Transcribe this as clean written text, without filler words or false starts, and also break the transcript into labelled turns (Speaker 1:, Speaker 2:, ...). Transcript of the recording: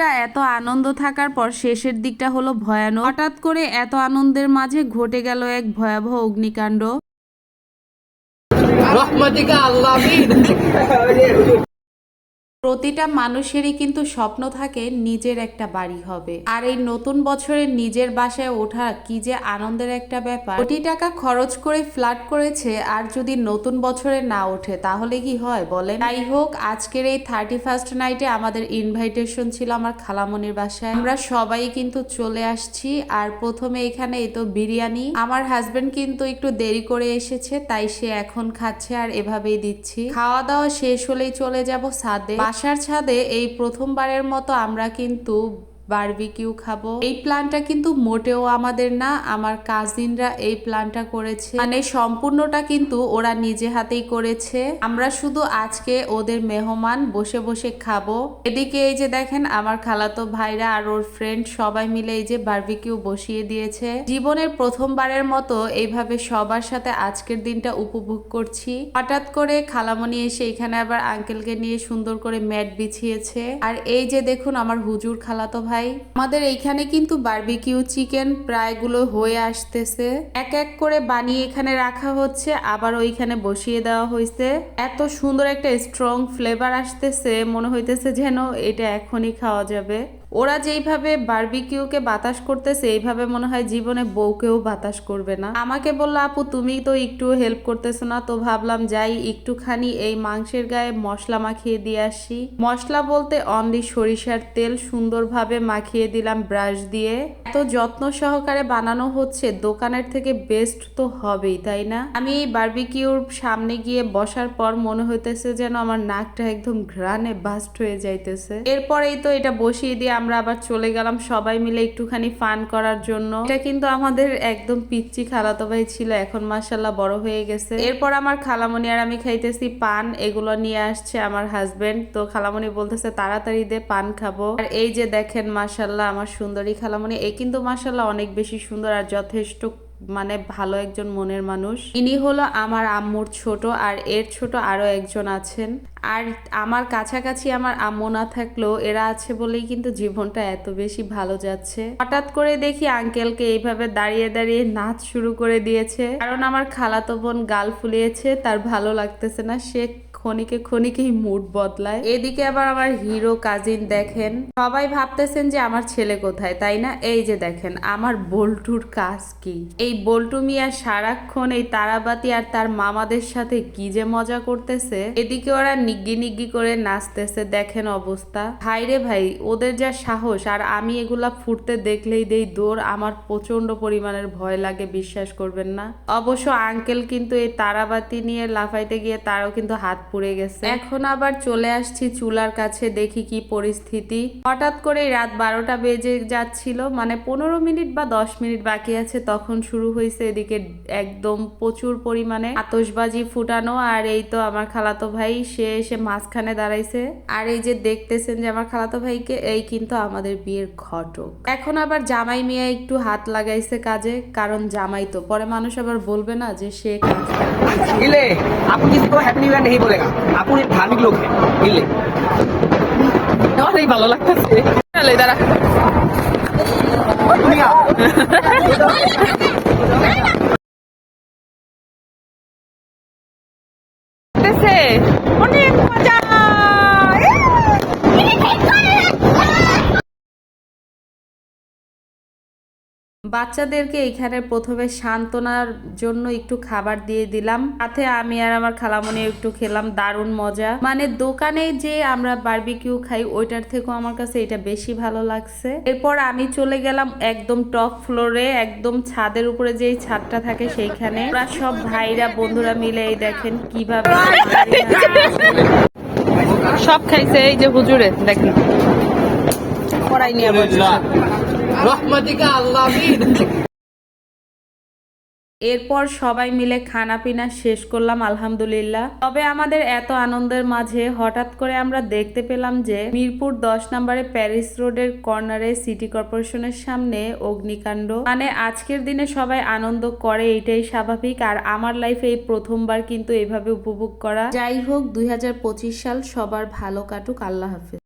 Speaker 1: দিকটা এত আনন্দ থাকার পর শেষের দিকটা হলো ভয়ানক। হঠাৎ করে এত আনন্দের মাঝে ঘটে গেল এক ভয়াবহ অগ্নিকাণ্ড। প্রতিটা মানুষেরই কিন্তু স্বপ্ন থাকে নিজের একটা বাড়ি হবে, আর এই নতুন বছরে নিজের বাসায় ওঠা কি যে আনন্দের একটা ব্যাপার। কোটি টাকা খরচ করে ফ্ল্যাট করেছে, আর যদি নতুন বছরে না ওঠে তাহলে কি হয় বলেন। যাই হোক, আজকের এই 31st নাইটে আমাদের ইনভাইটেশন ছিল আমার খালামনির বাসায়। আমরা সবাই কিন্তু চলে আসছি। আর প্রথমে এখানে এই তো বিরিয়ানি, আমার হাজবেন্ড কিন্তু একটু দেরি করে এসেছে, তাই সে এখন খাচ্ছে আর এভাবেই দিচ্ছি। খাওয়া দাওয়া শেষ হলেই চলে যাব ছাদে। বাসার ছাদে এই প্রথমবারের মতো আমরা কিন্তু বারবিকিউ খাবো। এই প্ল্যানটা কিন্তু মোটেও আমাদের না, আমার কাজিনরা এই প্ল্যানটা করেছে, মানে সম্পূর্ণটা কিন্তু ওরা নিজে হাতেই করেছে। আমরা শুধু আজকে ওদের মেহমান, বসে বসে খাবো। এদিকে এই যে দেখেন আমার খালাতো ভাইরা আর ওর ফ্রেন্ড সবাই মিলে এই যে বারবিকিউ বসিয়ে দিয়েছে। জীবনের প্রথমবারের মতো এইভাবে সবার সাথে আজকের দিনটা উপভোগ করছি। হঠাৎ করে খালামণি এসে এখানে আবার আঙ্কেলকে নিয়ে সুন্দর করে ম্যাট বিছিয়েছে। আর এই যে দেখুন আমার হুজুর খালাতো ভাই। আমাদের এইখানে কিন্তু বারবিকিউ চিকেন প্রায়গুলো হয়ে আসতেছে, এক এক করে বানিয়ে এখানে রাখা হচ্ছে, আবার ওইখানে বসিয়ে দেওয়া হয়েছে। এত সুন্দর একটা স্ট্রং ফ্লেভার আসতেছে, মনে হইতেছে যেন এটা এখনই খাওয়া যাবে। ওরা যেইভাবে বারবিকিউকে বাতাস করতেছে, এইভাবে মনে হয় জীবনে বউকেও বাতাস করবে না। আমাকে বললো আপু তুমি তো একটু হেল্প করতেছো না, তো ভাবলাম যাই একটুখানি এই মাংসের গায়ে মশলা মাখিয়ে দিয়ে আসি। মশলা বলতে অনলি সরিষার তেল সুন্দরভাবে মাখিয়ে দিলাম ব্রাশ দিয়ে। এত যত্ন সহকারে বানানো হচ্ছে, দোকানের থেকে বেস্ট তো হবেই, তাই না? আমি এই বারবিকিউর সামনে গিয়ে বসার পর মনে হইতেছে যেন আমার নাকটা একদম ঘ্রাণে বাস্ট হয়ে যাইতেছে। এরপরেই তো এটা বসিয়ে দিয়ে আমরা আবার চলে গেলাম সবাই মিলে একটুখানি ফান করার জন্য। এটা কিন্তু আমাদের একদম পিচ্চি খালাতো ভাই ছিল, এখন মাশাআল্লাহ বড় হয়ে গেছে। এরপর আমার খালামণি আর আমি খাইতেছি পান, এগুলো নিয়ে আসছে আমার হাজবেন্ড। তো খালামণি বলতেছে তাড়াতাড়ি দে পান খাবো। আর এই যে দেখেন মাশাআল্লাহ আমার সুন্দরী খালামণি, এই কিন্তু মাশাআল্লাহ অনেক বেশি সুন্দর আর যথেষ্ট মানে ভালো একজন মনের মানুষ। ইনি হলো আমার আম্মুর ছোট, আর এর ছোট আরো একজন আছেন। আর আমার কাছাকাছি আমার আম্মু না থাকলেও এরা আছে বলেই কিন্তু জীবনটা এত বেশি ভালো যাচ্ছে। হঠাৎ করে দেখি আঙ্কেলকে এইভাবে দাঁড়িয়ে দাঁড়িয়ে নাচ শুরু করে দিয়েছে, কারণ আমার খালাতো বোন গাল ফুলিয়েছে, তার ভালো লাগতেছে না, সে ক্ষণিকেই মুড বদলায়। এদিকে আবার আমার হিরো কাজিন দেখেন, সবাই ভাবতেছেন যে আমার ছেলে কোথায়, তাই না? এই যে দেখেন আমার বল্টুর কাজ কি। এই বল্টু মিয়া সারাক্ষণ এই তারাবাতি আর তার মামাদের সাথে কি যে মজা করতেছে, এদিকে ওরা নিগ্গি নিগ্গি করে নাচতেছে, দেখেন অবস্থা। ভাই রে ভাই, ওদের যা সাহস, আর আমি এগুলা ফুটতে দেখলেই দেই দৌড়। আমার প্রচন্ড পরিমাণের ভয় লাগে, বিশ্বাস করবেন না। অবশ্য আঙ্কেল কিন্তু এই তারাবাতি নিয়ে লাফাইতে গিয়ে তারও কিন্তু হাত পুড়ে গেছে। এখন আবার চলে আসছি চুলার কাছে, দেখি কি পরিস্থিতি। হঠাৎ করে রাত 12টা বেজে যাচ্ছিল, মানে 15 মিনিট বা 10 মিনিট বাকি আছে, তখন শুরু হয়েছে এদিকে একদম প্রচুর পরিমাণে আতশবাজি ফুটানো। আর এই তো আমার খালাতো ভাই, সে এসে মাঝখানে দাঁড়াইছে। আর এই যে দেখতেছেন যে আমার খালাতো ভাইকে, এই কিন্তু আমাদের বিয়ের ঘটক। এখন আবার জামাই মিয়া একটু হাত লাগাইছে কাজে, কারণ জামাই তো, পরে মানুষ আবার বলবে না যে সে কাজ
Speaker 2: हिले आपको किसी को हैप्पी न्यू ईयर नहीं बोलेगा, आप एक धार्मिक लोग हैं। हिले नहीं ভালো লাগতেছে চলে দাঁড়া অনেক মজা।
Speaker 1: বাচ্চাদেরকে এখানে প্রথমে সান্ত্বনার জন্য একটু খাবার দিয়ে দিলাম, সাথে আমি আর আমার খালামণি একটু খেলাম, দারুণ মজা। মানে দোকানে যে আমরা বারবিকিউ খাই ওইটার থেকেও আমার কাছে এটা বেশি ভালো লাগছে। এরপর আমি চলে গেলাম একদম টপ ফ্লোরে, একদম ছাদের উপরে যেই ছাদটা থাকে সেইখানে। ওরা সব ভাইরা বন্ধুরা মিলে এই দেখেন কিভাবে
Speaker 2: সব খাইছে। এই যে হুজুরে দেখেন কড়াই নিয়ে বসে।
Speaker 1: এরপর সবাই মিলে খানা পিনা শেষ করলাম আলহামদুলিল্লাহ। তবে আমাদের এত আনন্দের মাঝে হঠাৎ করে আমরা দেখতে পেলাম যে মিরপুর 10 নম্বরে প্যারিস রোডের কর্নারে সিটি কর্পোরেশনের সামনে অগ্নিকাণ্ড। মানে আজকের দিনে সবাই আনন্দ করে, এটাই স্বাভাবিক। আর আমার লাইফে এই প্রথমবার কিন্তু এইভাবে উপভোগ করা। যাই হোক, 2025 সাল সবার ভালো কাটুক। আল্লাহ হাফেজ।